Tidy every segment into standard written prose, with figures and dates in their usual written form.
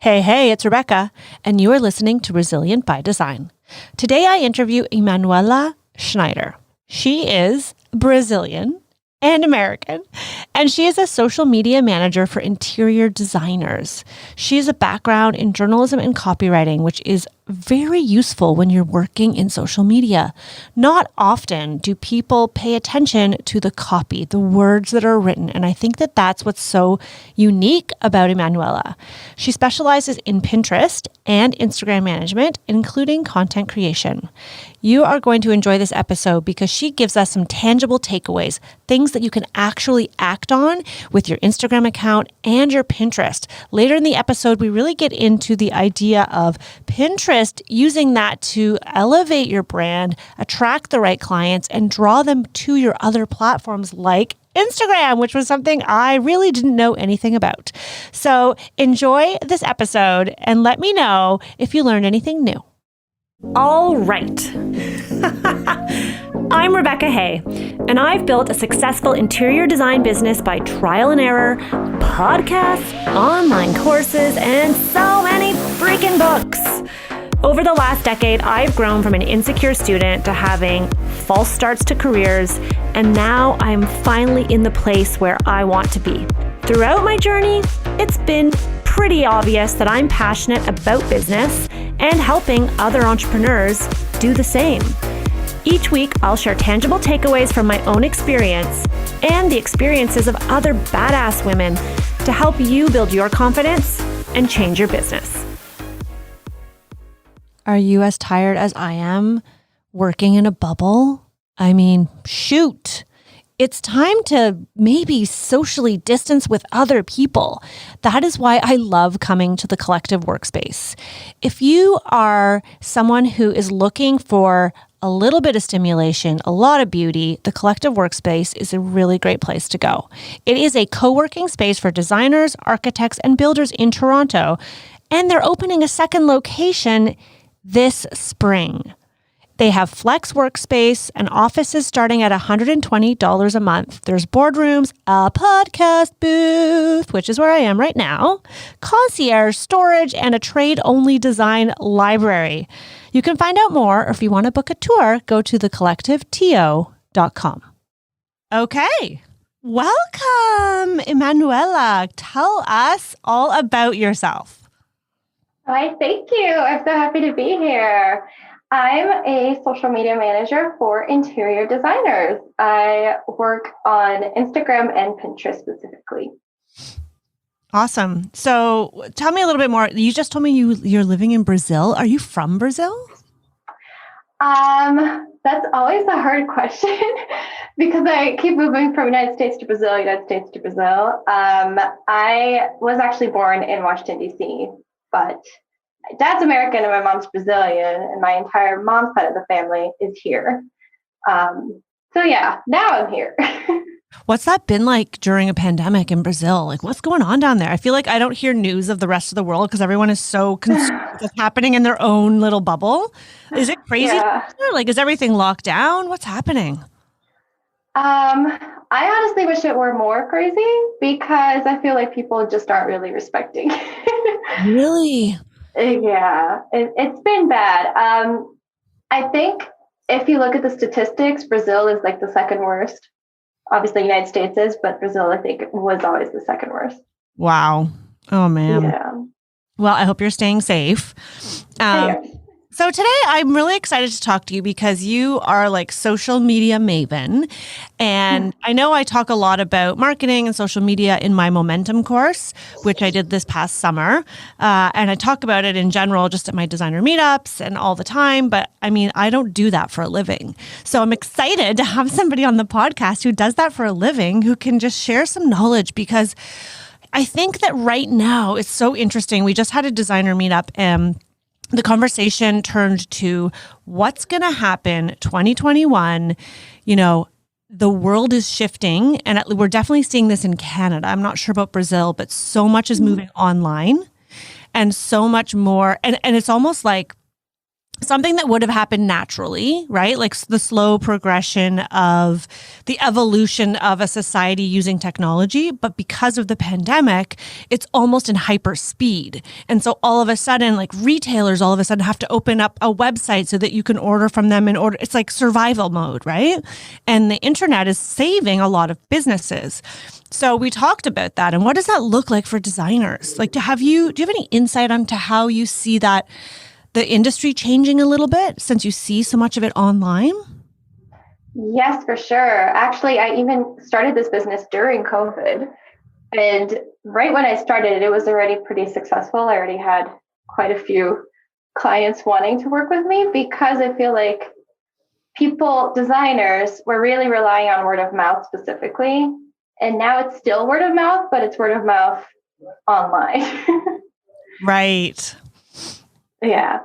Hey, it's Rebecca, and you are listening to Resilient by Design. Today I interview Emanuela Schneider. She is Brazilian and American, and she is a social media manager for interior designers. She has a background in journalism and copywriting, which is very useful when you're working in social media. Not often do people pay attention to the copy, the words that are written, and I think that that's what's so unique about Emanuela. She specializes in Pinterest and Instagram management, including content creation. You are going to enjoy this episode because she gives us some tangible takeaways, things that you can actually act on with your Instagram account and your Pinterest. Later in the episode, we really get into the idea of Pinterest using that to elevate your brand, attract the right clients, and draw them to your other platforms like Instagram, which was something I really didn't know anything about. So enjoy this episode and let me know if you learned anything new. All right. I'm Rebecca Hay, and I've built a successful interior design business by trial and error, podcasts, online courses, and so many freaking books. Over the last decade, I've grown from an insecure student to having false starts to careers, and now I'm finally in the place where I want to be. Throughout my journey, it's been pretty obvious that I'm passionate about business and helping other entrepreneurs do the same. Each week, I'll share tangible takeaways from my own experience and the experiences of other badass women to help you build your confidence and change your business. Are you as tired as I am working in a bubble? I mean, shoot. It's time to maybe socially distance with other people. That is why I love coming to the Collective Workspace. If you are someone who is looking for a little bit of stimulation, a lot of beauty, the Collective Workspace is a really great place to go. It is a co-working space for designers, architects, and builders in Toronto, and they're opening a second location this spring. They have flex workspace and offices starting at $120 a month. There's boardrooms, a podcast booth, which is where I am right now, concierge storage, and a trade-only design library. You can find out more, or if you want to book a tour, go to thecollectiveto.com. Okay. Welcome, Emanuela. Tell us all about yourself. Hi, thank you. I'm so happy to be here. I'm a social media manager for interior designers. I work on Instagram and Pinterest specifically. Awesome. So tell me a little bit more. You just told me you're living in Brazil. Are you from Brazil? That's always a hard question because I keep moving from United States to Brazil, United States to Brazil. I was actually born in Washington, D.C., but my dad's American and my mom's Brazilian, and my entire mom's side of the family is here. So yeah, now I'm here. What's that been like during a pandemic in Brazil? Like, what's going on down there? I feel like I don't hear news of the rest of the world because everyone is so consumed with what's happening in their own little bubble. Is it crazy? Yeah. Like, is everything locked down? What's happening? I honestly wish it were more crazy because I feel like people just aren't really respecting. Really? Yeah, it's been bad. I think if you look at the statistics, Brazil is like the second worst. Obviously, United States is, but Brazil, I think, was always the second worst. Wow. Oh, man. Yeah. Well, I hope you're staying safe. So today I'm really excited to talk to you because you are like social media maven. And I know I talk a lot about marketing and social media in my Momentum course, which I did this past summer. And I talk about it in general, just at my designer meetups and all the time. But I mean, I don't do that for a living. So I'm excited to have somebody on the podcast who does that for a living, who can just share some knowledge, because I think that right now it's so interesting. We just had a designer meetup and the conversation turned to what's going to happen 2021. You know, the world is shifting, and we're definitely seeing this in Canada. I'm not sure about Brazil, but so much is moving online and so much more. And it's almost like something that would have happened naturally, right? Like the slow progression of the evolution of a society using technology. But because of the pandemic, it's almost in hyper speed. And so all of a sudden, like retailers all of a sudden have to open up a website so that you can order from them in order. It's like survival mode, right? And the internet is saving a lot of businesses. So we talked about that. And what does that look like for designers? Like, do you have any insight onto how you see that the industry changing a little bit since you see so much of it online? Yes, for sure. Actually, I even started this business during COVID. And right when I started, it was already pretty successful. I already had quite a few clients wanting to work with me because I feel like designers, were really relying on word of mouth specifically. And now it's still word of mouth, but it's word of mouth online. Right. Yeah.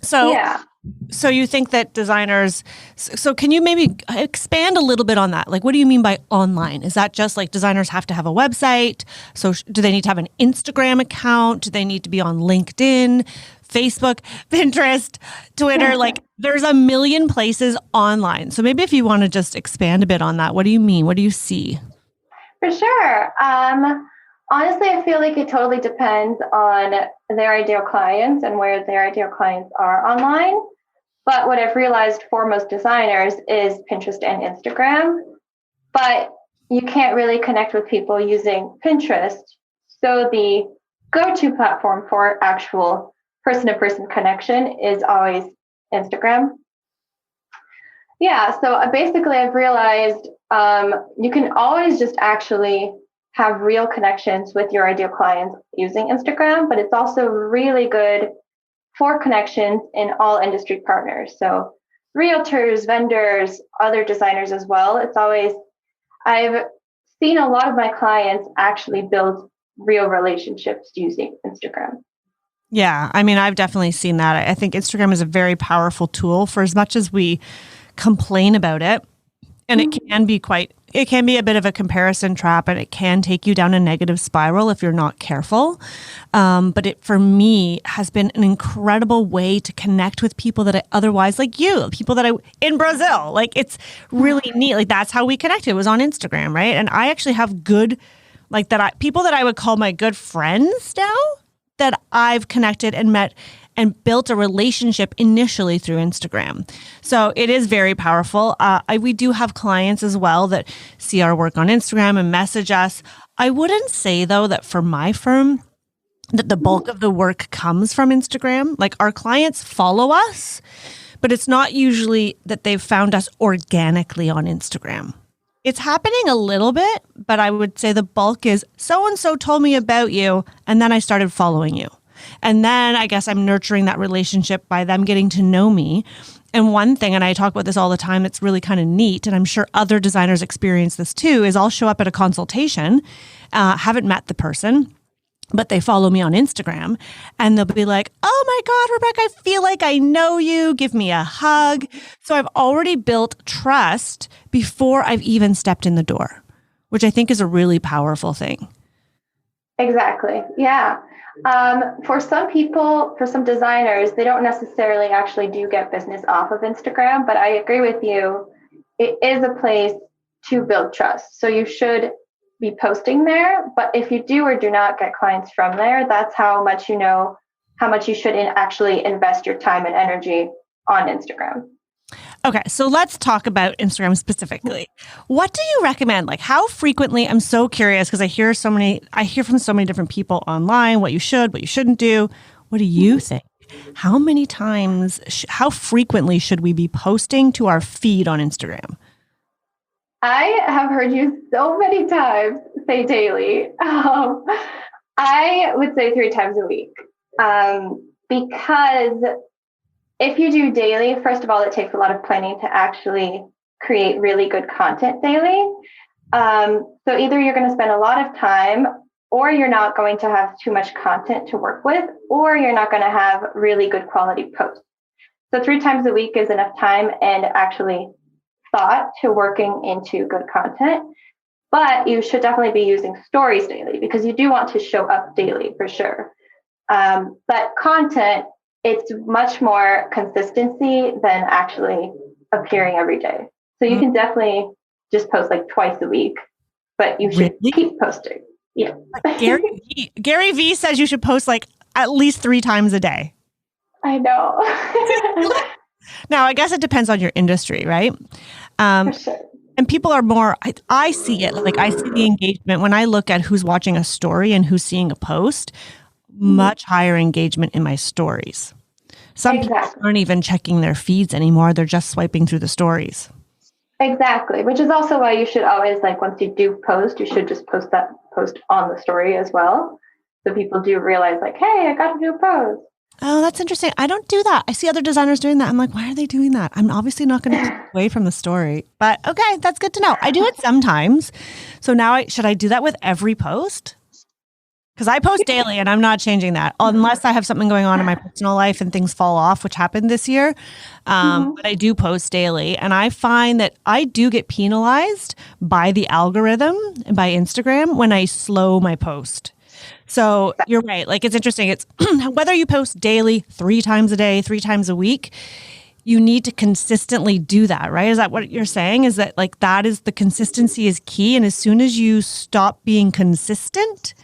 So you think that designers, so can you maybe expand a little bit on that? Like, what do you mean by online? Is that just like designers have to have a website? So do they need to have an Instagram account? Do they need to be on LinkedIn, Facebook, Pinterest, Twitter? Like there's a million places online. So maybe if you want to just expand a bit on that, what do you mean? What do you see? For sure. Honestly, I feel like it totally depends on their ideal clients and where their ideal clients are online. But what I've realized for most designers is Pinterest and Instagram. But you can't really connect with people using Pinterest. So the go-to platform for actual person-to-person connection is always Instagram. Yeah, so basically I've realized you can always just actually have real connections with your ideal clients using Instagram, but it's also really good for connections in all industry partners. So realtors, vendors, other designers as well. I've seen a lot of my clients actually build real relationships using Instagram. Yeah, I mean, I've definitely seen that. I think Instagram is a very powerful tool for as much as we complain about it. And it can be a bit of a comparison trap, and it can take you down a negative spiral if you're not careful. But it, for me, has been an incredible way to connect with people that I otherwise, like you, people that in Brazil, like it's really neat. Like that's how we connected, was on Instagram, right? And I actually have people that I would call my good friends now that I've connected and met and built a relationship initially through Instagram. So it is very powerful. We do have clients as well that see our work on Instagram and message us. I wouldn't say, though, that for my firm, that the bulk of the work comes from Instagram. Like our clients follow us, but it's not usually that they've found us organically on Instagram. It's happening a little bit, but I would say the bulk is so-and-so told me about you, and then I started following you. And then I guess I'm nurturing that relationship by them getting to know me. And one thing, and I talk about this all the time, it's really kind of neat, and I'm sure other designers experience this too, is I'll show up at a consultation, haven't met the person, but they follow me on Instagram, and they'll be like, oh my God, Rebecca, I feel like I know you. Give me a hug. So I've already built trust before I've even stepped in the door, which I think is a really powerful thing. Exactly. Yeah. For some people, for some designers, they don't necessarily actually do get business off of Instagram, but I agree with you. It is a place to build trust. So you should be posting there. But if you do or do not get clients from there, that's how much you know how much you should actually invest your time and energy on Instagram. Okay, so let's talk about Instagram specifically. What do you recommend? Like how frequently, I'm so curious because I hear from so many different people online, what you should, what you shouldn't do. What do you think? How many times, how frequently should we be posting to our feed on Instagram? I have heard you so many times say daily. I would say 3 times a week because if you do daily, first of all, it takes a lot of planning to actually create really good content daily. So either you're going to spend a lot of time or you're not going to have too much content to work with, or you're not going to have really good quality posts. So 3 times a week is enough time and actually thought to working into good content. But you should definitely be using stories daily because you do want to show up daily for sure. But content it's much more consistency than actually appearing every day. So you can definitely just post like twice a week, but you should Really? keep posting. Yeah. Gary V says you should post like at least 3 times a day. I know. Now, I guess it depends on your industry, right? For sure. And people are more, I see it, like I see the engagement when I look at who's watching a story and who's seeing a post, much higher engagement in my stories. Some people aren't even checking their feeds anymore. They're just swiping through the stories. Exactly. Which is also why you should always, like, once you do post, you should just post that post on the story as well. So people do realize, like, hey, I got to do a post. Oh, that's interesting. I don't do that. I see other designers doing that. I'm like, why are they doing that? I'm obviously not going to keep away from the story. But okay, that's good to know. I do it sometimes. So now should I do that with every post? Because I post daily and I'm not changing that unless I have something going on in my personal life and things fall off, which happened this year. But I do post daily. And I find that I do get penalized by the algorithm and by Instagram when I slow my post. So you're right. Like, it's interesting. It's whether you post daily, 3 times a day, 3 times a week, you need to consistently do that, right? Is that what you're saying? Is that like, that is the consistency is key. And as soon as you stop being consistent,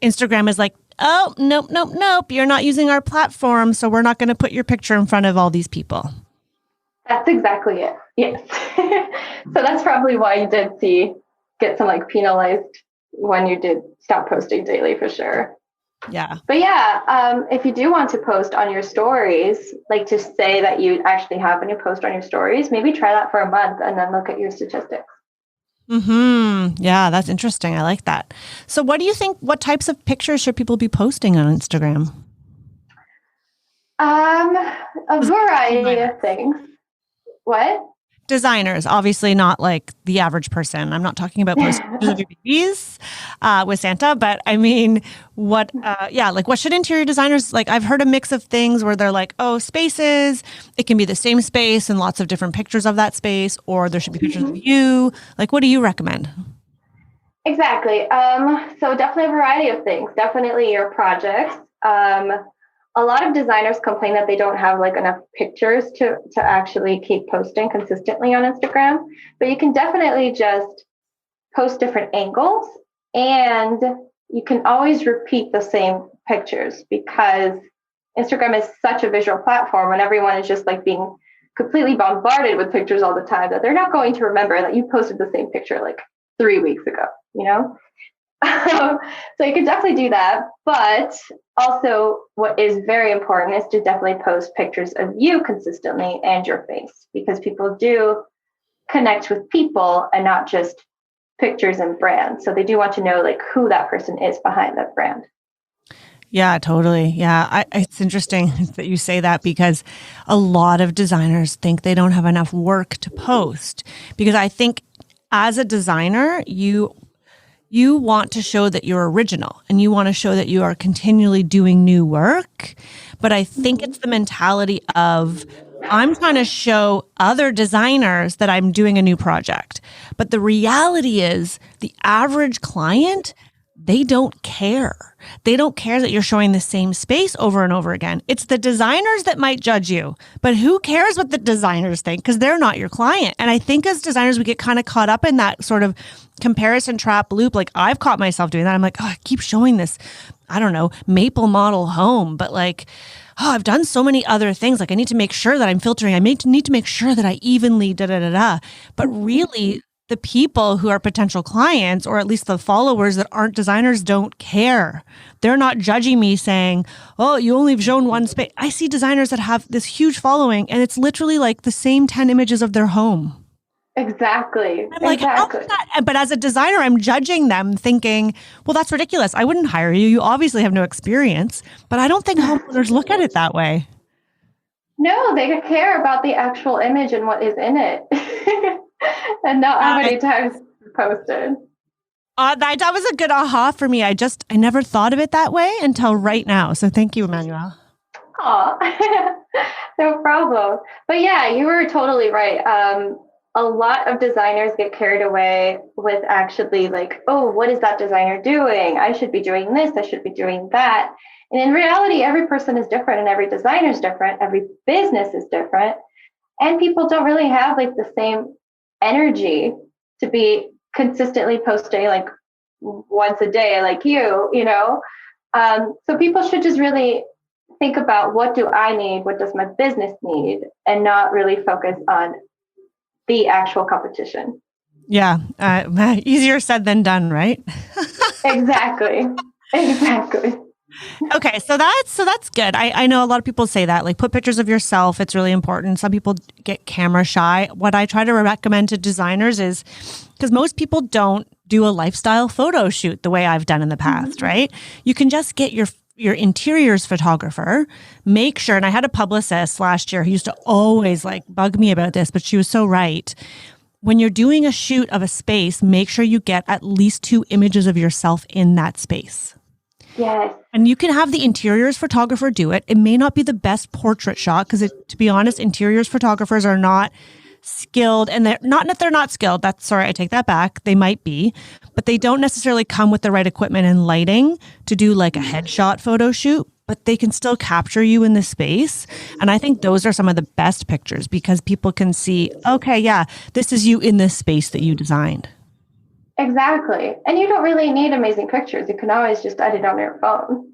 Instagram is like, oh, nope. You're not using our platform. So we're not going to put your picture in front of all these people. That's exactly it. Yes. So that's probably why you did get some like penalized when you did stop posting daily, for sure. Yeah. But yeah, if you do want to post on your stories, like to say that you actually have a new post on your stories, maybe try that for a month and then look at your statistics. Yeah, that's interesting. I like that. So what do you think, what types of pictures should people be posting on Instagram? A variety of things. What? Designers, obviously not like the average person. I'm not talking about posting pictures of your babies with Santa, but I mean, what should interior designers, like I've heard a mix of things where they're like, oh, spaces, it can be the same space and lots of different pictures of that space, or there should be pictures of you. Like, what do you recommend? Exactly. So definitely a variety of things. Definitely your projects. A lot of designers complain that they don't have like enough pictures to actually keep posting consistently on Instagram, but you can definitely just post different angles, and you can always repeat the same pictures because Instagram is such a visual platform and everyone is just like being completely bombarded with pictures all the time that they're not going to remember that you posted the same picture like 3 weeks ago, you know? So you can definitely do that. But also what is very important is to definitely post pictures of you consistently and your face, because people do connect with people and not just pictures and brands. So they do want to know like who that person is behind that brand. Yeah, totally. Yeah. It's interesting that you say that because a lot of designers think they don't have enough work to post, because I think as a designer, you want to show that you're original and you want to show that you are continually doing new work. But I think it's the mentality of, I'm trying to show other designers that I'm doing a new project. But the reality is the average client, they don't care. They don't care that you're showing the same space over and over again. It's the designers that might judge you, but who cares what the designers think? Because they're not your client. And I think as designers, we get kind of caught up in that sort of comparison trap loop. Like I've caught myself doing that. I'm like, oh, I keep showing this, I don't know, maple model home, but like, oh, I've done so many other things. Like I need to make sure that I'm filtering. I need to make sure that I evenly da. But really, the people who are potential clients, or at least the followers that aren't designers, don't care. They're not judging me saying, oh, you only have shown one space. I see designers that have this huge following and it's literally like the same 10 images of their home. Exactly. I'm like, how is that? But as a designer, I'm judging them thinking, well, that's ridiculous. I wouldn't hire you. You obviously have no experience. But I don't think homeowners look at it that way. No, they care about the actual image and what is in it. And not how many times it's posted. That was a good aha for me. I never thought of it that way until right now. So thank you, Emanuela. Oh, no problem. But yeah, you were totally right. A lot of designers get carried away with actually like, oh, what is that designer doing? I should be doing this. I should be doing that. And in reality, every person is different and every designer is different. Every business is different. And people don't really have like the same energy to be consistently posting like once a day, like you know. So people should just really think about, what do I need? What does my business need? And not really focus on the actual competition. Yeah. Easier said than done, right? Exactly. Okay, so that's good. I know a lot of people say that, like, put pictures of yourself. It's really important. Some people get camera shy. What I try to recommend to designers is, because most people don't do a lifestyle photo shoot the way I've done in the past, right? You can just get your interiors photographer, make sure. And I had a publicist last year who used to always like bug me about this, but she was so right. When you're doing a shoot of a space, make sure you get at least 2 images of yourself in that space. Yes. And you can have the interiors photographer do it. It may not be the best portrait shot because, to be honest, interiors photographers are not skilled, and they're not skilled. I take that back. They might be, but they don't necessarily come with the right equipment and lighting to do like a headshot photo shoot, but they can still capture you in the space. And I think those are some of the best pictures because people can see, okay, yeah, this is you in this space that you designed. Exactly. And you don't really need amazing pictures. You can always just edit on your phone.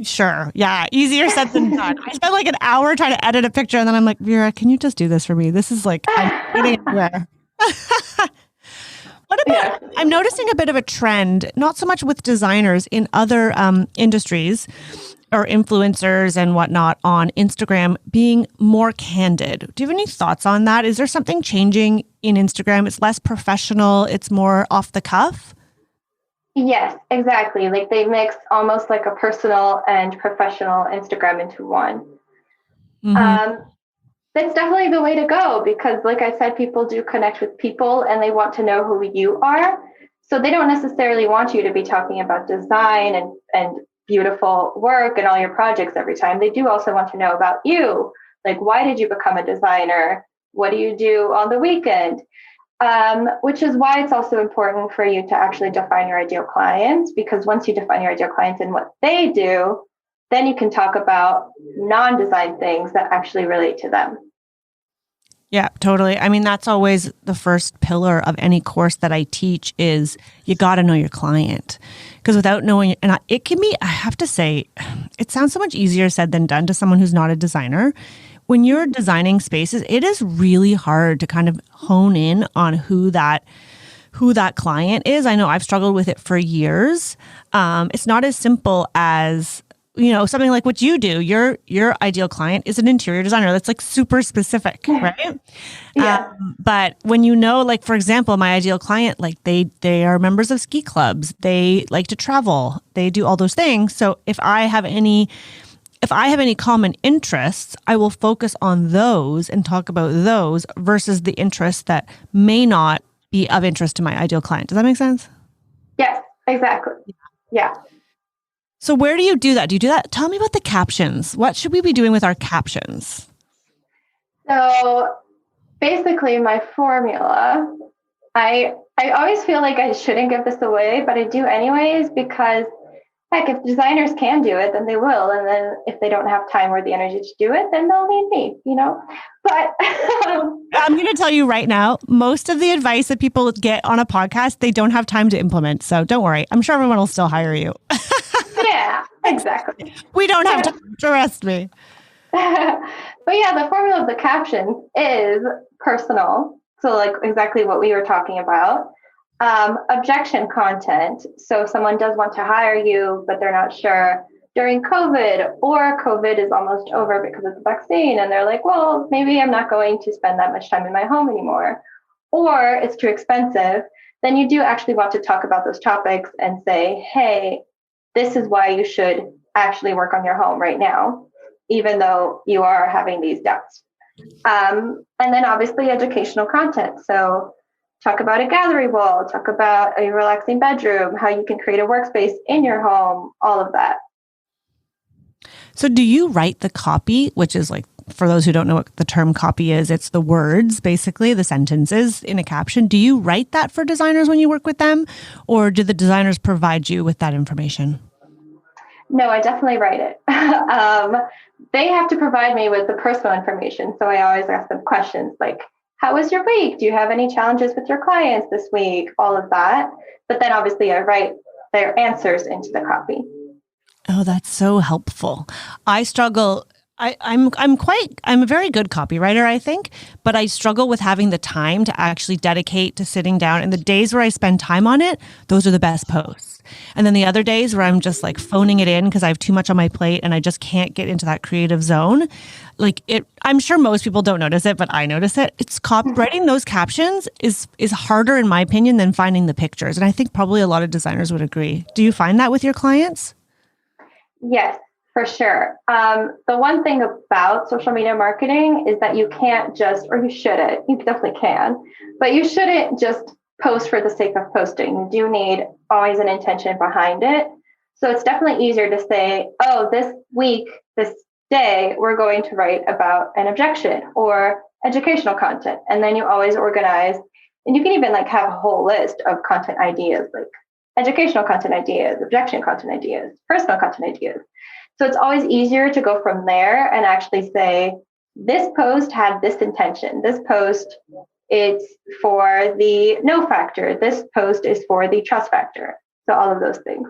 Sure. Yeah. Easier said than done. I spent like an hour trying to edit a picture and then I'm like, Vera, can you just do this for me? This is like, I'm getting anywhere. What about, I'm noticing a bit of a trend, not so much with designers in other industries or influencers and whatnot on Instagram being more candid. Do you have any thoughts on that? Is there something changing in Instagram? It's less professional. It's more off the cuff. Yes, exactly. Like they mix almost like a personal and professional Instagram into one. That's definitely the way to go because, like I said, people do connect with people and they want to know who you are. So they don't necessarily want you to be talking about design and beautiful work and all your projects every time. They do also want to know about you. Like, why did you become a designer? What do you do on the weekend? Which is why it's also important for you to actually define your ideal clients, because once you define your ideal clients and what they do, then you can talk about non-design things that actually relate to them. Yeah, totally. I mean, that's always the first pillar of any course that I teach is you got to know your client. Because without knowing, and it can be, I have to say, it sounds so much easier said than done to someone who's not a designer. When you're designing spaces, it is really hard to kind of hone in on who that client is. I know I've struggled with it for years. It's not as simple as, something like what you do. Your ideal client is an interior designer. That's like super specific, right? Yeah. But when like, for example, my ideal client, like they are members of ski clubs. They like to travel. They do all those things. So if I have any common interests, I will focus on those and talk about those versus the interests that may not be of interest to my ideal client. Does that make sense? Yes, exactly. Yeah. So where do you do that? Do you do that? Tell me about the captions. What should we be doing with our captions? So basically my formula, I always feel like I shouldn't give this away, but I do anyways, because heck, if designers can do it, then they will. And then if they don't have time or the energy to do it, then they'll need me, But I'm going to tell you right now, most of the advice that people get on a podcast, they don't have time to implement. So don't worry. I'm sure everyone will still hire you. Yeah, exactly. We don't have time, trust me. But yeah, the formula of the caption is personal. So like exactly what we were talking about. Objection content. So if someone does want to hire you, but they're not sure during COVID, or COVID is almost over because of the vaccine, and they're like, well, maybe I'm not going to spend that much time in my home anymore, or it's too expensive, then you do actually want to talk about those topics and say, hey, this is why you should actually work on your home right now, even though you are having these doubts. And then obviously educational content. So talk about a gallery wall, talk about a relaxing bedroom, how you can create a workspace in your home, all of that. So do you write the copy, which is like, for those who don't know what the term copy is, it's the words, basically the sentences in a caption. Do you write that for designers when you work with them, or do the designers provide you with that information? No, I definitely write it. They have to provide me with the personal information. So I always ask them questions like, how was your week? Do you have any challenges with your clients this week? All of that. But then obviously I write their answers into the copy. Oh, that's so helpful. I struggle. I'm a very good copywriter, I think, but I struggle with having the time to actually dedicate to sitting down. And the days where I spend time on it, those are the best posts. And then the other days where I'm just like phoning it in because I have too much on my plate and I just can't get into that creative zone. Like it, I'm sure most people don't notice it, but I notice it. Writing those captions is harder in my opinion than finding the pictures. And I think probably a lot of designers would agree. Do you find that with your clients? Yes, for sure. The one thing about social media marketing is that you can't just, or you shouldn't, you definitely can, but you shouldn't just post for the sake of posting. You do need always an intention behind it. So it's definitely easier to say, oh, this week, this day, we're going to write about an objection or educational content. And then you always organize, and you can even like have a whole list of content ideas, like educational content ideas, objection content ideas, personal content ideas. So it's always easier to go from there and actually say, this post had this intention. This post it's for the no factor. This post is for the trust factor. So all of those things.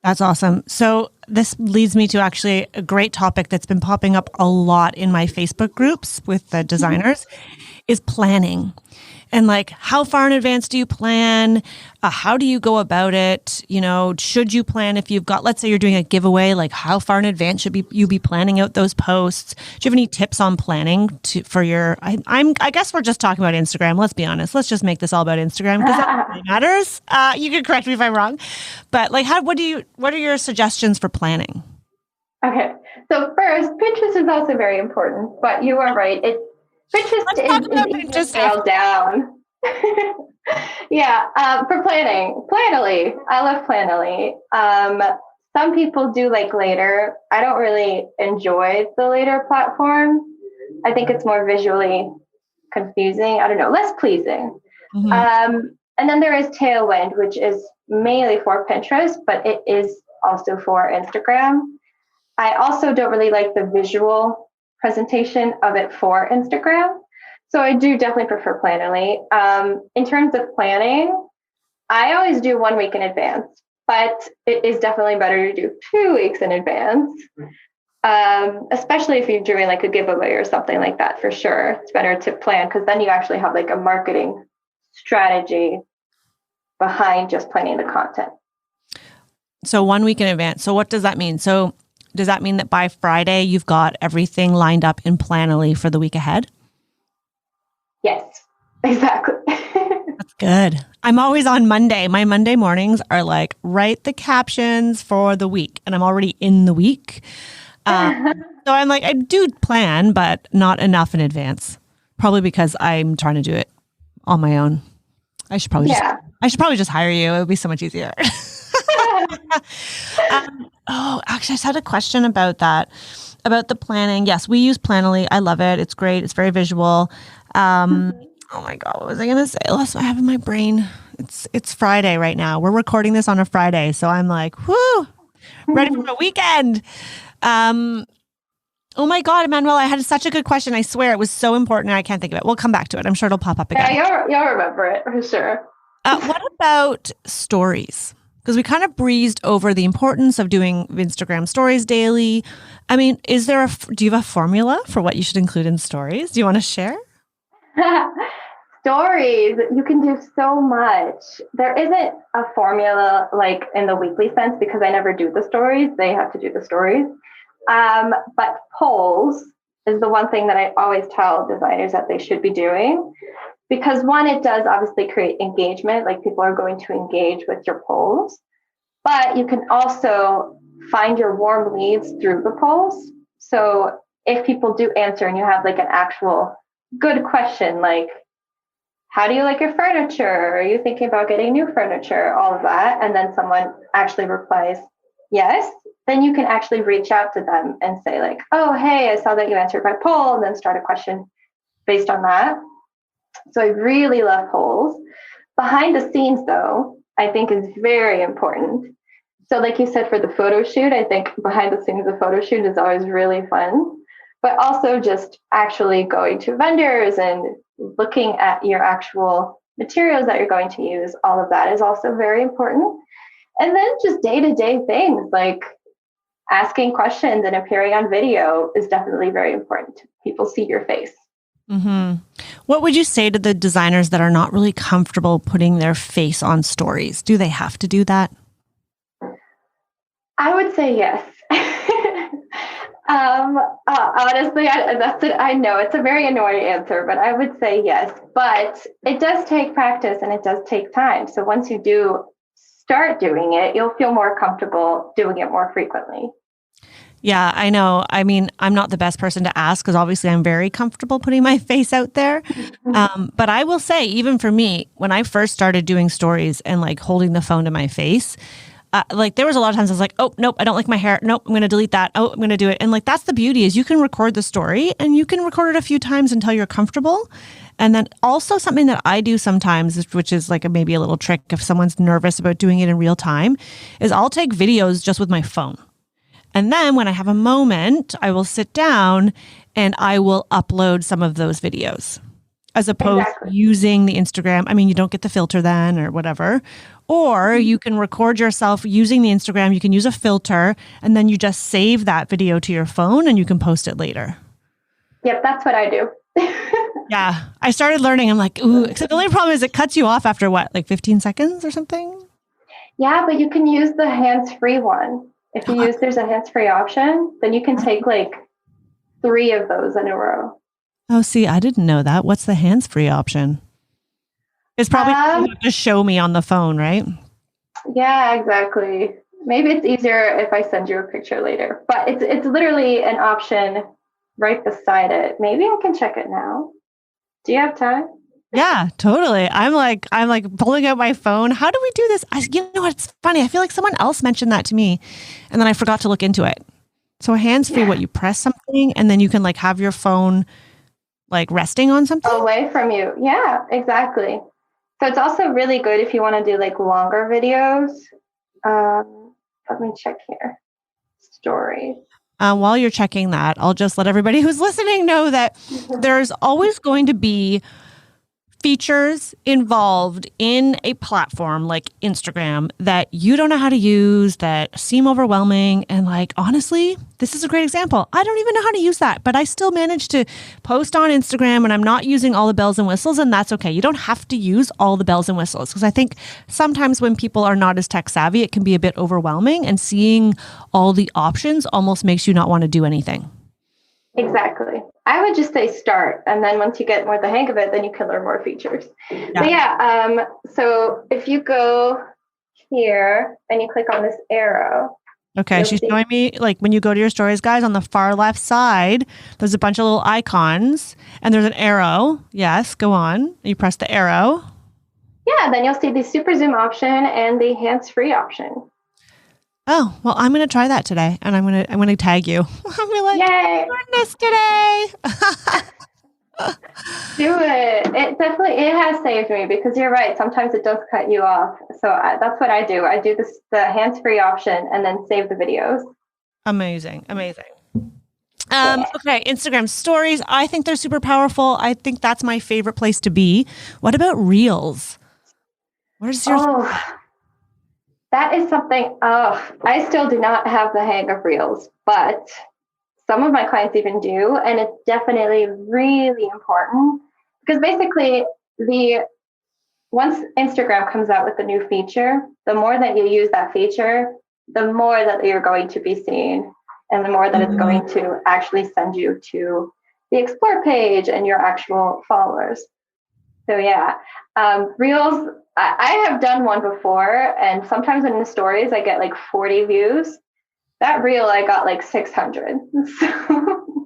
That's awesome. So this leads me to actually a great topic that's been popping up a lot in my Facebook groups with the designers is planning. And like, how far in advance do you plan? How do you go about it? You know, should you plan if you've got, let's say you're doing a giveaway, like how far in advance should you be planning out those posts? Do you have any tips on planning for your, I guess we're just talking about Instagram. Let's be honest. Let's just make this all about Instagram because that really matters. You can correct me if I'm wrong, but like, what are your suggestions for planning? Okay. So first, Pinterest is also very important, but you are right. Pinterest is easy to nail down. Yeah, for planning, Planoly. I love Planoly. Some people do like Later. I don't really enjoy the Later platform. I think it's more visually confusing. I don't know, less pleasing. And then there is Tailwind, which is mainly for Pinterest, but it is also for Instagram. I also don't really like the visual presentation of it for Instagram. So I do definitely prefer Planoly. In terms of planning, I always do 1 week in advance, but it is definitely better to do 2 weeks in advance, especially if you're doing like a giveaway or something like that, for sure. It's better to plan because then you actually have like a marketing strategy behind just planning the content. So 1 week in advance. So what does that mean? So does that mean that by Friday, you've got everything lined up in Planoly for the week ahead? Yes, exactly. That's good. I'm always on Monday. My Monday mornings are like, write the captions for the week. And I'm already in the week. So I'm like, I do plan, but not enough in advance. Probably because I'm trying to do it on my own. I should probably just hire you. It would be so much easier. Actually, I just had a question about that, about the planning. Yes, we use Planoly. I love it. It's great. It's very visual. Oh my God, what was I going to say? Last I have in my brain. It's Friday right now. We're recording this on a Friday. So I'm like, whoo, ready for the weekend. Oh my God, Emanuela, I had such a good question. I swear it was so important. I can't think of it. We'll come back to it. I'm sure it'll pop up again. Yeah, you'll remember it for sure. What about stories? Because we kind of breezed over the importance of doing Instagram stories daily. I mean, do you have a formula for what you should include in stories? Do you want to share? Stories, you can do so much. There isn't a formula like in the weekly sense because I never do the stories. They have to do the stories. But polls is the one thing that I always tell designers that they should be doing. Because one, it does obviously create engagement, like people are going to engage with your polls, but you can also find your warm leads through the polls. So if people do answer and you have like an actual good question, like, how do you like your furniture? Are you thinking about getting new furniture? All of that. And then someone actually replies, yes, then you can actually reach out to them and say like, oh, hey, I saw that you answered my poll, and then start a question based on that. So I really love polls. Behind the scenes, though, I think is very important. So like you said, for the photo shoot, I think behind the scenes of photo shoot is always really fun. But also just actually going to vendors and looking at your actual materials that you're going to use, all of that is also very important. And then just day-to-day things like asking questions and appearing on video is definitely very important. People see your face. Mm-hmm. What would you say to the designers that are not really comfortable putting their face on stories? Do they have to do that? I would say yes. Honestly, that's it. I know it's a very annoying answer, but I would say yes. But it does take practice and it does take time. So once you do start doing it, you'll feel more comfortable doing it more frequently. Yeah, I know. I mean, I'm not the best person to ask because obviously I'm very comfortable putting my face out there. But I will say, even for me, when I first started doing stories and like holding the phone to my face, like there was a lot of times I was like, oh, nope, I don't like my hair. Nope, I'm going to delete that. Oh, I'm going to do it. And like, that's the beauty is you can record the story and you can record it a few times until you're comfortable. And then also something that I do sometimes, which is like maybe a little trick if someone's nervous about doing it in real time, is I'll take videos just with my phone. And then when I have a moment, I will sit down and I will upload some of those videos as opposed to using the Instagram. I mean, you don't get the filter then or whatever. Or you can record yourself using the Instagram. You can use a filter and then you just save that video to your phone and you can post it later. Yep, that's what I do. Yeah, I started learning. I'm like, ooh, except the only problem is it cuts you off after what, like 15 seconds or something? Yeah, but you can use the hands-free one. If you use, there's a hands-free option, then you can take like 3 of those in a row. Oh, see, I didn't know that. What's the hands-free option? It's probably just show me on the phone, right? Yeah, exactly. Maybe it's easier if I send you a picture later, but it's literally an option right beside it. Maybe I can check it now. Do you have time? Yeah, totally. I'm like pulling out my phone. How do we do this? You know what? It's funny. I feel like someone else mentioned that to me and then I forgot to look into it. So hands-free, what you press something and then you can like have your phone like resting on something? Away from you. Yeah, exactly. So it's also really good if you want to do like longer videos. Let me check here. Stories. While you're checking that, I'll just let everybody who's listening know that there's always going to be features involved in a platform like Instagram that you don't know how to use, that seem overwhelming. And like, honestly, this is a great example. I don't even know how to use that, but I still manage to post on Instagram and I'm not using all the bells and whistles, and that's okay. You don't have to use all the bells and whistles because I think sometimes when people are not as tech savvy, it can be a bit overwhelming, and seeing all the options almost makes you not want to do anything. Exactly. I would just say start, and then once you get more the hang of it, then you can learn more features. Yeah. So if you go here and you click on this arrow. Okay, she's showing me like when you go to your stories, guys, on the far left side, there's a bunch of little icons and there's an arrow. Yes, go on. You press the arrow. Yeah, then you'll see the super zoom option and the hands-free option. Oh, well, I'm going to try that today and I'm going to tag you. I'll be like, yay, learn this today. Do it. It has saved me because you're right. Sometimes it does cut you off. So that's what I do. I do the hands-free option and then save the videos. Amazing. Okay, Instagram stories. I think they're super powerful. I think that's my favorite place to be. What about Reels? Where's your... That is something, I still do not have the hang of Reels, but some of my clients even do, and it's definitely really important because basically once Instagram comes out with a new feature, the more that you use that feature, the more that you're going to be seen and the more that it's going to actually send you to the explore page and your actual followers. So yeah, Reels, I have done one before, and sometimes in the stories, I get like 40 views. That Reel, I got like 600. So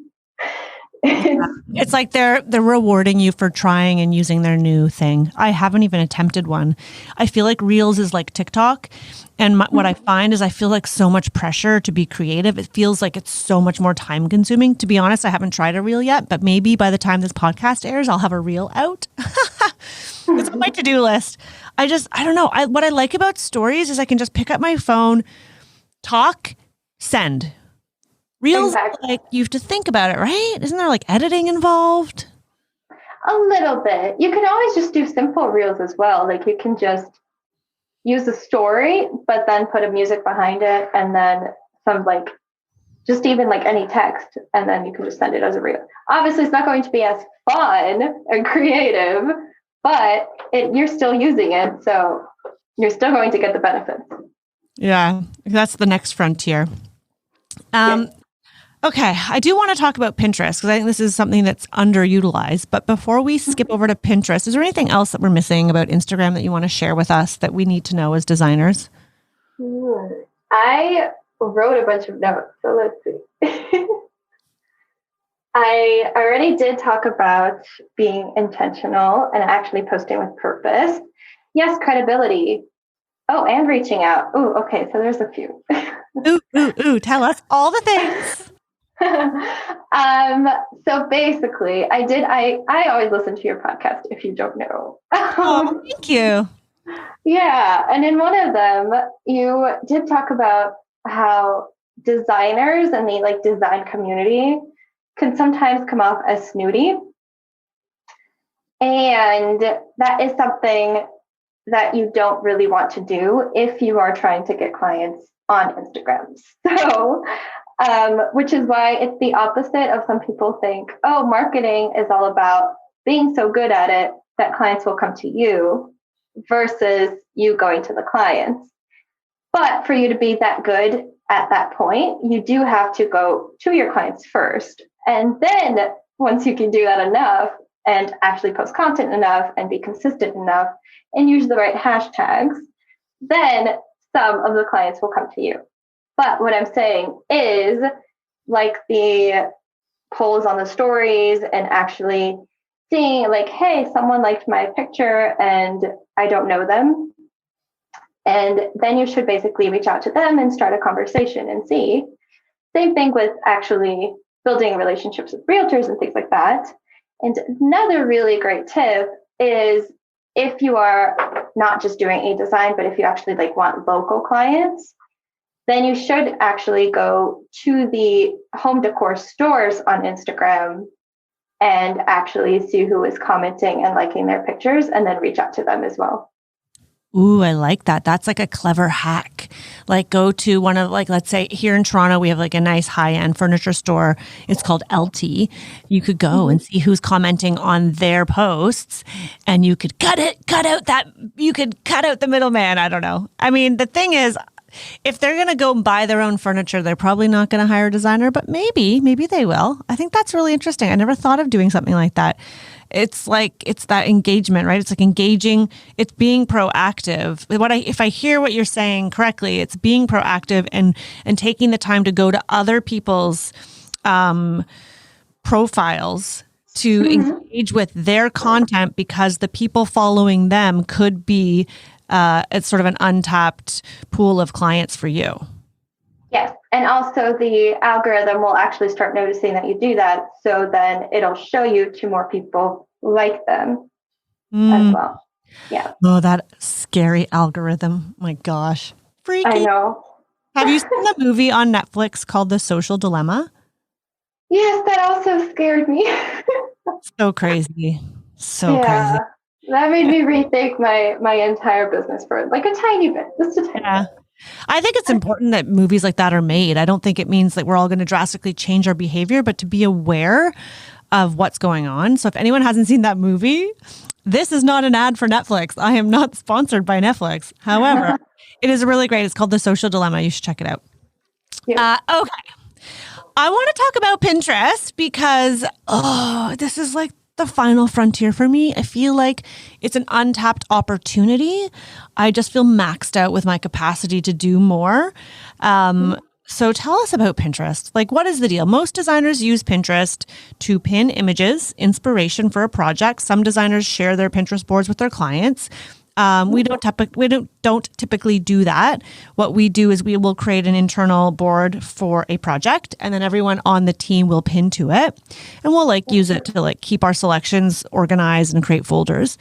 it's like they're rewarding you for trying and using their new thing. I haven't even attempted one. I feel like Reels is like TikTok. And what I find is I feel like so much pressure to be creative. It feels like it's so much more time consuming. To be honest, I haven't tried a Reel yet, but maybe by the time this podcast airs, I'll have a Reel out. It's on my to-do list. I don't know. What I like about stories is I can just pick up my phone, talk, send. Reels, Exactly. like you have to think about it, right? Isn't there like editing involved? A little bit. You can always just do simple reels as well. Like you can just use a story, but then put a music behind it and then some like just even like any text, and then you can just send it as a reel. Obviously, it's not going to be as fun and creative, but you're still using it, so you're still going to get the benefits. Yeah, that's the next frontier. Yeah. Okay, I do want to talk about Pinterest because I think this is something that's underutilized. But before we skip over to Pinterest, is there anything else that we're missing about Instagram that you want to share with us that we need to know as designers? I wrote a bunch of notes, so let's see. I already did talk about being intentional and actually posting with purpose. Yes, credibility. Oh, and reaching out. Oh, okay, so there's a few. Ooh, tell us all the things. So basically I always listen to your podcast if you don't know. Oh, thank you. Yeah, and in one of them you did talk about how designers and the like design community can sometimes come off as snooty, and that is something that you don't really want to do if you are trying to get clients on Instagram. So which is why it's the opposite of some people think, oh, marketing is all about being so good at it that clients will come to you versus you going to the clients. But for you to be that good at that point, you do have to go to your clients first. And then once you can do that enough and actually post content enough and be consistent enough and use the right hashtags, then some of the clients will come to you. But what I'm saying is, like the polls on the stories and actually seeing like, hey, someone liked my picture and I don't know them. And then you should basically reach out to them and start a conversation and see. Same thing with actually building relationships with realtors and things like that. And another really great tip is if you are not just doing a design, but if you actually like want local clients, then you should actually go to the home decor stores on Instagram and actually see who is commenting and liking their pictures and then reach out to them as well. Ooh, I like that. That's like a clever hack. Like go to one of like, let's say here in Toronto, we have like a nice high-end furniture store. It's called LT. You could go and see who's commenting on their posts and you could cut out the middleman. I don't know. I mean, the thing is, if they're going to go buy their own furniture, they're probably not going to hire a designer, but maybe they will. I think that's really interesting. I never thought of doing something like that. It's like, it's that engagement, right? It's like engaging, it's being proactive. If I hear what you're saying correctly, it's being proactive and taking the time to go to other people's profiles to engage with their content because the people following them could be it's sort of an untapped pool of clients for you. Yes. And also the algorithm will actually start noticing that you do that. So then it'll show you to more people like them as well. Yeah. Oh, that scary algorithm. My gosh. Freaky. I know. Have you seen the movie on Netflix called The Social Dilemma? Yes, that also scared me. So crazy. So crazy. That made me rethink my entire business for like a tiny bit, just a tiny bit. I think it's important that movies like that are made. I don't think it means that we're all going to drastically change our behavior, but to be aware of what's going on. So if anyone hasn't seen that movie, this is not an ad for Netflix. I am not sponsored by Netflix. However, it is really great. It's called The Social Dilemma. You should check it out. Yeah. Okay. I want to talk about Pinterest because, this is like the final frontier for me. I feel like it's an untapped opportunity. I just feel maxed out with my capacity to do more. So tell us about Pinterest. Like, what is the deal? Most designers use Pinterest to pin images, inspiration for a project. Some designers share their Pinterest boards with their clients. We don't typically do that. What we do is we will create an internal board for a project, and then everyone on the team will pin to it, and we'll like use it to like keep our selections organized and create folders.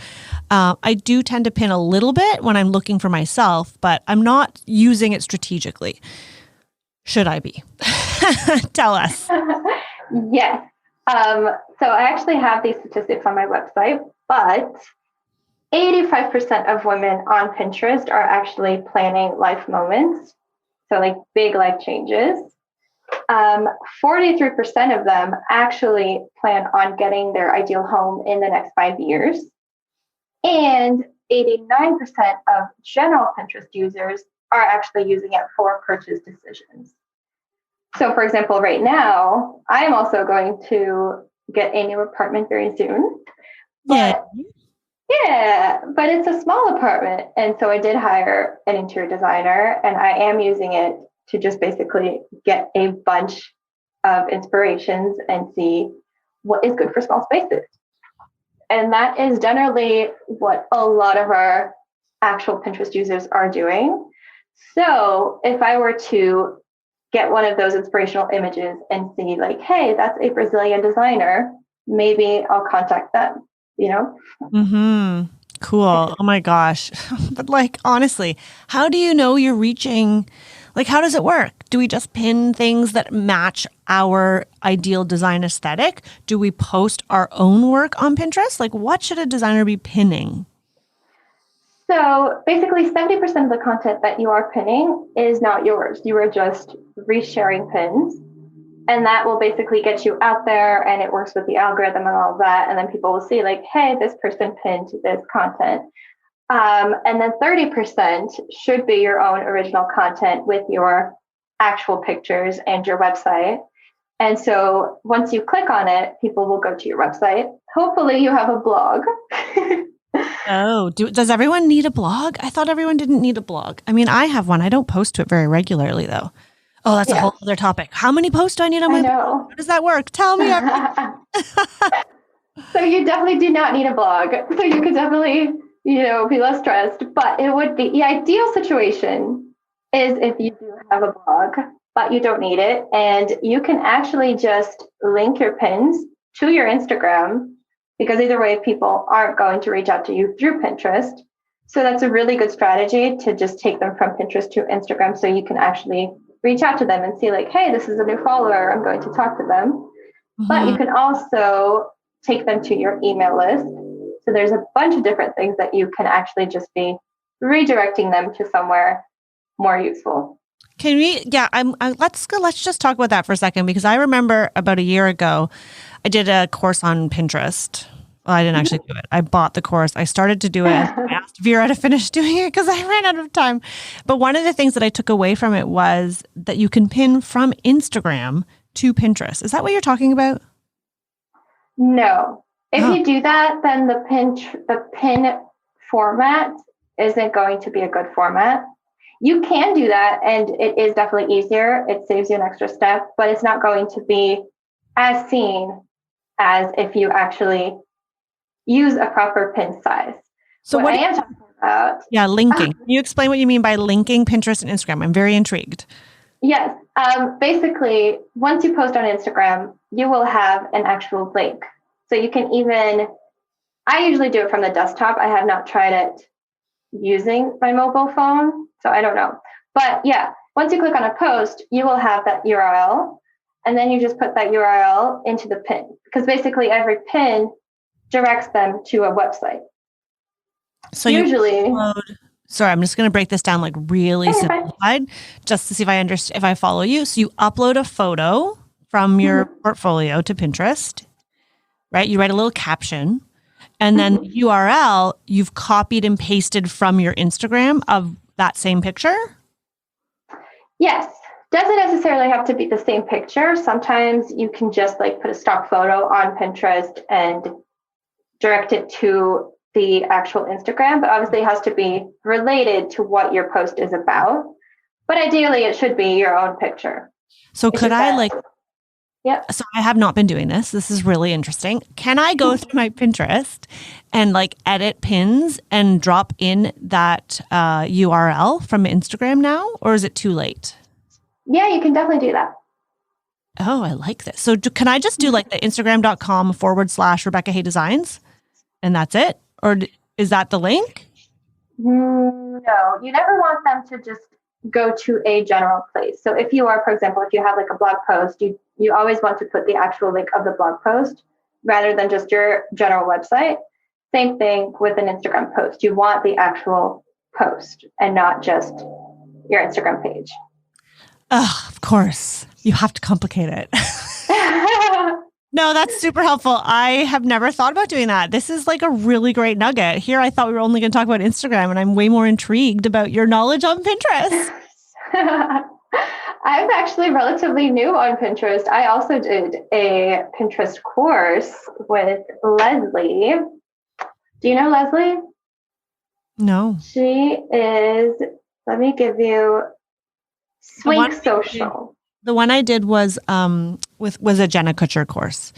I do tend to pin a little bit when I'm looking for myself, but I'm not using it strategically. should I be? Tell us. Yes. So I actually have these statistics on my website, but 85% of women on Pinterest are actually planning life moments. So like big life changes. 43% of them actually plan on getting their ideal home in the next 5 years. And 89% of general Pinterest users are actually using it for purchase decisions. So, for example, right now, I'm also going to get a new apartment very soon. But but it's a small apartment. And so I did hire an interior designer, and I am using it to just basically get a bunch of inspirations and see what is good for small spaces. And that is generally what a lot of our actual Pinterest users are doing. So if I were to get one of those inspirational images and see like, hey, that's a Brazilian designer, maybe I'll contact them, you know? Mm-hmm. Cool. Oh my gosh. But like, honestly, how do you know you're reaching, like, how does it work? Do we just pin things that match our ideal design aesthetic? Do we post our own work on Pinterest? Like, what should a designer be pinning? So basically 70% of the content that you are pinning is not yours. You are just resharing pins. And that will basically get you out there, and it works with the algorithm and all that. And then people will see like, hey, this person pinned this content. And then 30% should be your own original content with your actual pictures and your website. And so once you click on it, people will go to your website. Hopefully you have a blog. Oh, does everyone need a blog? I thought everyone didn't need a blog. I mean, I have one. I don't post to it very regularly, though. Oh, that's a whole other topic. How many posts do I need on my blog? How does that work? Tell me. So you definitely do not need a blog. So you could definitely, be less stressed. But it would be the ideal situation is if you do have a blog, but you don't need it. And you can actually just link your pins to your Instagram, because either way, people aren't going to reach out to you through Pinterest. So that's a really good strategy to just take them from Pinterest to Instagram, so you can actually reach out to them and see like, hey, this is a new follower, I'm going to talk to them. Mm-hmm. But you can also take them to your email list. So there's a bunch of different things that you can actually just be redirecting them to somewhere more useful. Can we? Yeah, let's just talk about that for a second, because I remember about a year ago, I did a course on Pinterest. Well, I didn't actually do it. I bought the course. I started to do it. I asked Vera to finish doing it because I ran out of time. But one of the things that I took away from it was that you can pin from Instagram to Pinterest. Is that what you're talking about? No. If you do that, then the pin format isn't going to be a good format. You can do that, and it is definitely easier. It saves you an extra step, but it's not going to be as seen as if you actually use a proper pin size. So what I am talking about. Yeah, linking. Can you explain what you mean by linking Pinterest and Instagram? I'm very intrigued. Yes. Basically, once you post on Instagram, you will have an actual link. So you can I usually do it from the desktop. I have not tried it using my mobile phone, so I don't know. But yeah, once you click on a post, you will have that URL, and then you just put that URL into the pin, because basically every pin directs them to a website. So usually, sorry, I'm just going to break this down like really simplified, just to see if I follow you. So you upload a photo from your portfolio to Pinterest, right? You write a little caption, and then the URL you've copied and pasted from your Instagram of that same picture. Yes. Doesn't necessarily have to be the same picture. Sometimes you can just like put a stock photo on Pinterest and direct it to the actual Instagram, but obviously it has to be related to what your post is about. But ideally it should be your own picture. So could I so I have not been doing this. This is really interesting. Can I go through my Pinterest and like edit pins and drop in that URL from Instagram now, or is it too late? Yeah, you can definitely do that. Oh, I like this. So can I just do like the Instagram.com/Rebecca Hay Designs and that's it? Or is that the link? No, you never want them to just go to a general place. So if you are, for example, if you have like a blog post, you always want to put the actual link of the blog post rather than just your general website. Same thing with an Instagram post. You want the actual post and not just your Instagram page. Of course. You have to complicate it. No, that's super helpful. I have never thought about doing that. This is like a really great nugget. Here, I thought we were only going to talk about Instagram, and I'm way more intrigued about your knowledge on Pinterest. I'm actually relatively new on Pinterest. I also did a Pinterest course with Leslie. Do you know Leslie? No. She is, let me give you Swink Social. The one I did was a Jenna Kutcher course.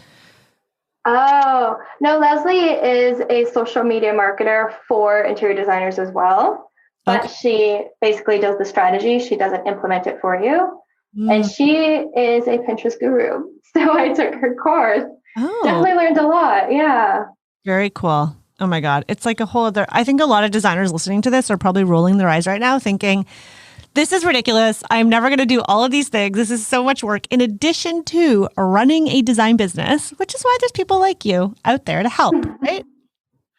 Oh, no, Leslie is a social media marketer for interior designers as well. But she basically does the strategy. She doesn't implement it for you. And she is a Pinterest guru. So I took her course. Definitely learned a lot. Yeah. Very cool. Oh my God. It's like a whole other, I think a lot of designers listening to this are probably rolling their eyes right now thinking, this is ridiculous. I'm never going to do all of these things. This is so much work in addition to running a design business, which is why there's people like you out there to help, right?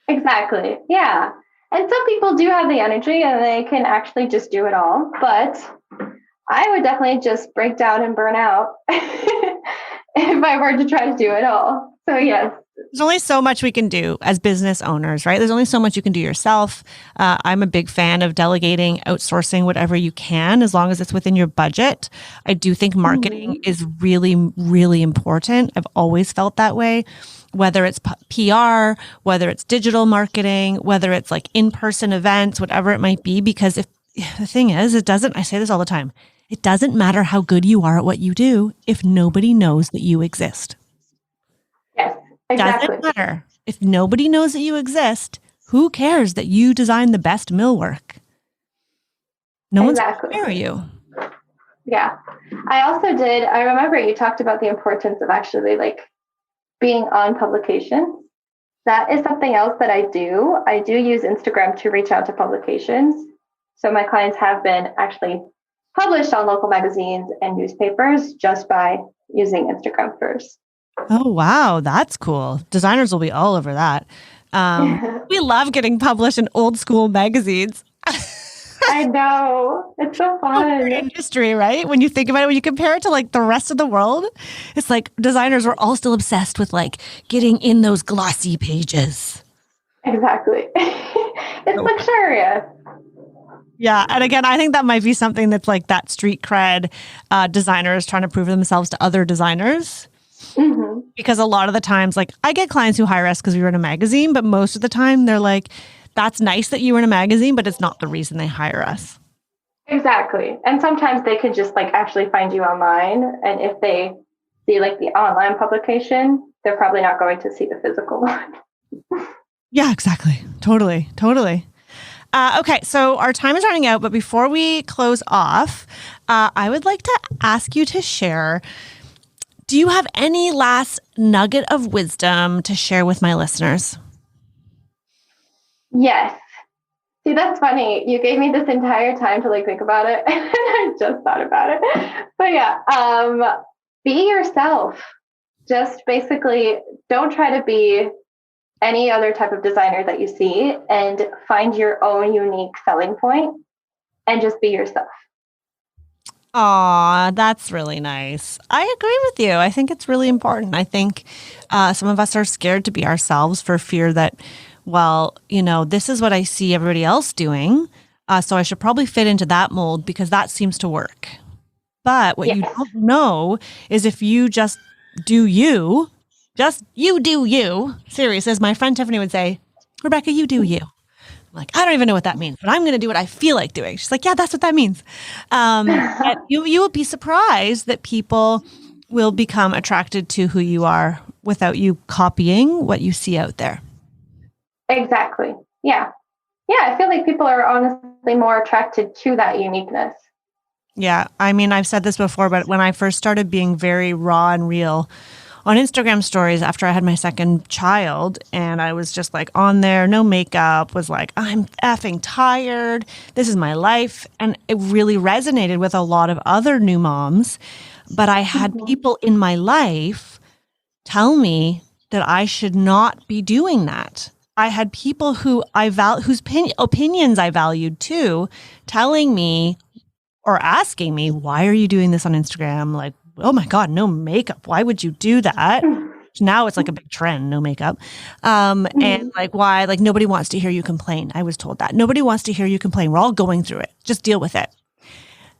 Exactly. Yeah. And some people do have the energy and they can actually just do it all. But I would definitely just break down and burn out if I were to try to do it all. So yes. There's only so much we can do as business owners, right? There's only so much you can do yourself. I'm a big fan of delegating, outsourcing whatever you can, as long as it's within your budget. I do think marketing is really, really important. I've always felt that way, whether it's PR, whether it's digital marketing, whether it's like in-person events, whatever it might be, because if the thing is, I say this all the time, it doesn't matter how good you are at what you do if nobody knows that you exist. Yes. Exactly. Doesn't matter. If nobody knows that you exist, who cares that you design the best millwork? No one's going to hire you. Yeah. I remember you talked about the importance of actually like being on publications. That is something else that I do. I do use Instagram to reach out to publications. So my clients have been actually published on local magazines and newspapers just by using Instagram first. Oh, wow. That's cool. Designers will be all over that. We love getting published in old school magazines. I know. It's so fun. Industry, right? When you think about it, when you compare it to like the rest of the world, it's like designers were all still obsessed with like getting in those glossy pages. Exactly. It's luxurious. Yeah. And again, I think that might be something that's like that street cred designers trying to prove themselves to other designers. Mm-hmm. Because a lot of the times, like I get clients who hire us because we were in a magazine, but most of the time they're like, that's nice that you were in a magazine, but it's not the reason they hire us. Exactly. And sometimes they could just like actually find you online. And if they see like the online publication, they're probably not going to see the physical one. Yeah, exactly. Totally. Okay, so our time is running out, but before we close off, I would like to ask you to share, do you have any last nugget of wisdom to share with my listeners? Yes. See, that's funny. You gave me this entire time to like think about it, and I just thought about it. But yeah, be yourself. Just basically don't try to be any other type of designer that you see, and find your own unique selling point and just be yourself. Aw, that's really nice. I agree with you. I think it's really important. I think some of us are scared to be ourselves for fear that, well, this is what I see everybody else doing. So I should probably fit into that mold because that seems to work. But what you don't know is if you just do you, do you. Serious, as my friend Tiffany would say, Rebecca, you do you. I'm like, I don't even know what that means, but I'm going to do what I feel like doing. She's like, yeah, that's what that means. You will be surprised that people will become attracted to who you are without you copying what you see out there. Exactly. Yeah. Yeah. I feel like people are honestly more attracted to that uniqueness. Yeah. I mean, I've said this before, but when I first started being very raw and real on Instagram stories after I had my second child, and I was just like on there, no makeup, was like, I'm effing tired. This is my life. And it really resonated with a lot of other new moms. But I had people in my life tell me that I should not be doing that. I had people whose opinions I valued too, telling me or asking me, why are you doing this on Instagram? Like, oh my God, no makeup. Why would you do that? Now it's like a big trend, no makeup. And like, why? Like, nobody wants to hear you complain. I was told that. Nobody wants to hear you complain. We're all going through it. Just deal with it.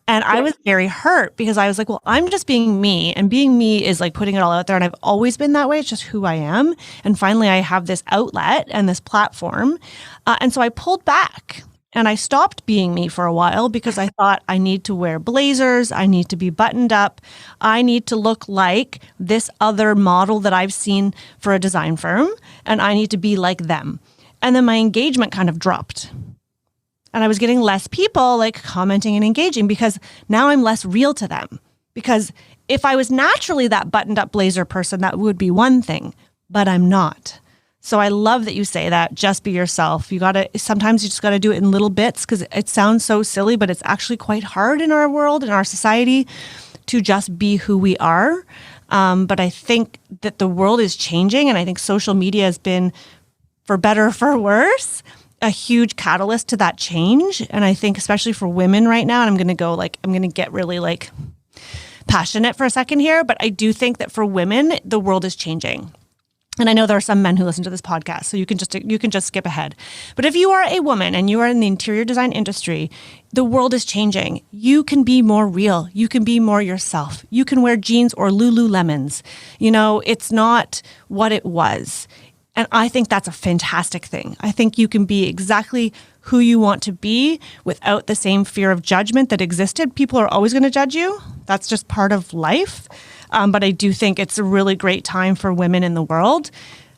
And I was very hurt because I was like, well, I'm just being me, and being me is like putting it all out there. And I've always been that way. It's just who I am. And finally, I have this outlet and this platform. And so I pulled back and I stopped being me for a while because I thought I need to wear blazers. I need to be buttoned up. I need to look like this other model that I've seen for a design firm. And I need to be like them. And then my engagement kind of dropped. And I was getting less people like commenting and engaging because now I'm less real to them. Because if I was naturally that buttoned up blazer person, that would be one thing, but I'm not. So I love that you say that. Just be yourself. Sometimes you just got to do it in little bits because it sounds so silly, but it's actually quite hard in our world, in our society, to just be who we are. But I think that the world is changing, and I think social media has been, for better or for worse, a huge catalyst to that change. And I think especially for women right now, and I'm going to get really like passionate for a second here, but I do think that for women, the world is changing. And I know there are some men who listen to this podcast, so you can just skip ahead. But if you are a woman and you are in the interior design industry, the world is changing. You can be more real. You can be more yourself. You can wear jeans or Lululemons. It's not what it was. And I think that's a fantastic thing. I think you can be exactly who you want to be without the same fear of judgment that existed. People are always going to judge you. That's just part of life. But I do think it's a really great time for women in the world,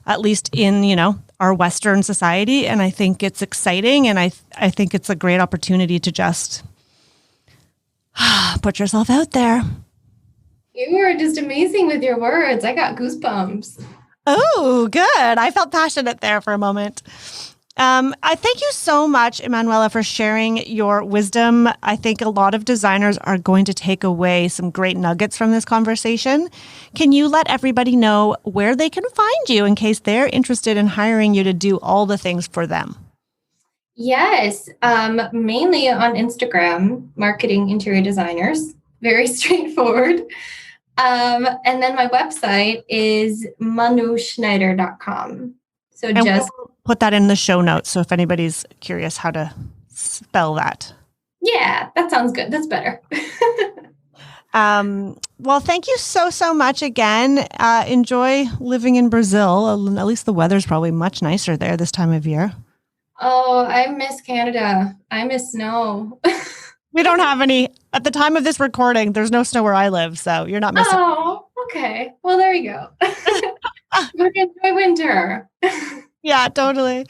at least in, our Western society. And I think it's exciting. And I think it's a great opportunity to just put yourself out there. You are just amazing with your words. I got goosebumps. Oh, good. I felt passionate there for a moment. I thank you so much, Emanuela, for sharing your wisdom. I think a lot of designers are going to take away some great nuggets from this conversation. Can you let everybody know where they can find you in case they're interested in hiring you to do all the things for them? Yes, mainly on Instagram, marketing interior designers. Very straightforward. And then my website is manuschneider.com. So and we'll put that in the show notes. So if anybody's curious how to spell that. Yeah, that sounds good. That's better. Well, thank you so much again. Enjoy living in Brazil. At least the weather's probably much nicer there this time of year. Oh, I miss Canada. I miss snow. We don't have any. At the time of this recording, there's no snow where I live, so you're not missing. Oh, okay. Well, there you go. But enjoy winter. Yeah, totally.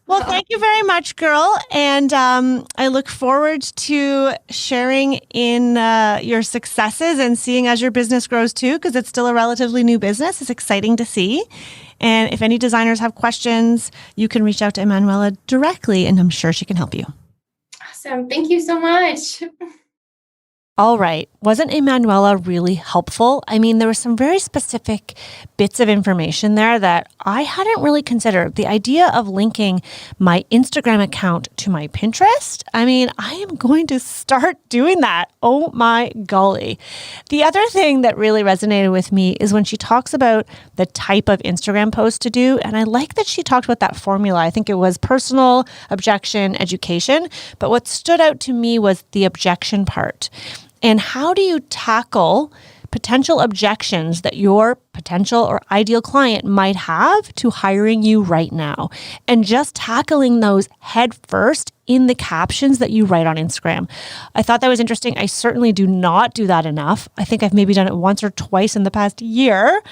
Well, thank you very much, girl. And I look forward to sharing in your successes and seeing as your business grows too, because it's still a relatively new business. It's exciting to see. And if any designers have questions, you can reach out to Emanuela directly, and I'm sure she can help you. Awesome. Thank you so much. All right. Wasn't Emanuela really helpful? I mean, there were some very specific bits of information there that I hadn't really considered. The idea of linking my Instagram account to my Pinterest. I mean, I am going to start doing that. Oh my golly. The other thing that really resonated with me is when she talks about the type of Instagram post to do. And I like that she talked about that formula. I think it was personal, objection, education. But what stood out to me was the objection part. And how do you tackle potential objections that your potential or ideal client might have to hiring you right now? And just tackling those head first in the captions that you write on Instagram. I thought that was interesting. I certainly do not do that enough. I think I've maybe done it once or twice in the past year.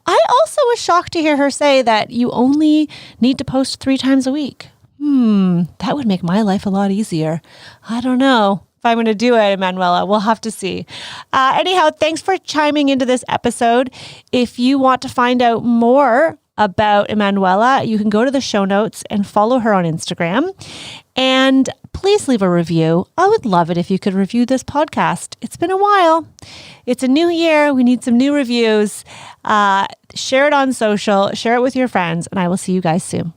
I also was shocked to hear her say that you only need to post 3 times a week. That would make my life a lot easier. I don't know. If I'm going to do it, Emanuela. We'll have to see. Anyhow, thanks for chiming into this episode. If you want to find out more about Emanuela, you can go to the show notes and follow her on Instagram. And please leave a review. I would love it if you could review this podcast. It's been a while. It's a new year. We need some new reviews. Share it on social, share it with your friends, and I will see you guys soon.